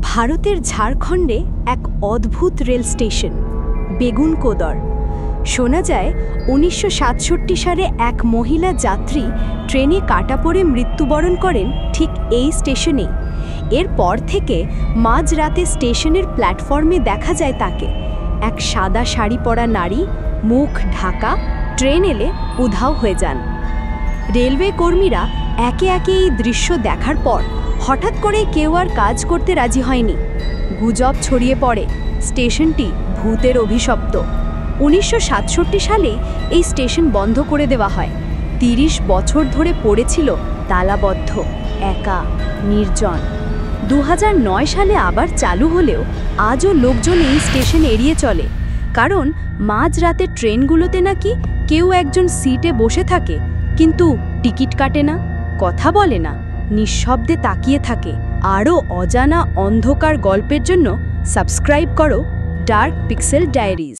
ভারতের ঝাড়খণ্ডে এক অদ্ভুত রেল স্টেশন বেগুনকোদর। শোনা যায় ১৯৬৭ সালে এক মহিলা যাত্রী ট্রেনে কাটা পড়ে মৃত্যুবরণ করেন ঠিক এই স্টেশনেই। এরপর থেকে মাঝরাতে স্টেশনের প্ল্যাটফর্মে দেখা যায় তাকে, এক সাদা শাড়ি পরা নারী, মুখ ঢাকা, ট্রেন এলে উধাও হয়ে যান। রেলওয়ে কর্মীরা একে একে এই দৃশ্য দেখার পর হঠাৎ করে কেউ আর কাজ করতে রাজি হয়নি। গুজব ছড়িয়ে পড়ে স্টেশনটি ভূতের অভিশপ্ত। ১৯৬৭ সালে এই স্টেশন বন্ধ করে দেওয়া হয়। ৩০ বছর ধরে পড়েছিল তালাবদ্ধ, একা, নির্জন। ২০০৯ সালে আবার চালু হলেও আজও লোকজন এই স্টেশন এড়িয়ে চলে, কারণ মাঝরাতে ট্রেনগুলোতে নাকি কেউ একজন সিটে বসে থাকে, কিন্তু টিকিট কাটে না, কথা বলে না, নিঃশব্দে তাকিয়ে থাকে। আরও অজানা অন্ধকার গল্পের জন্য সাবস্ক্রাইব করো ডার্ক পিক্সেল ডায়েরিজ।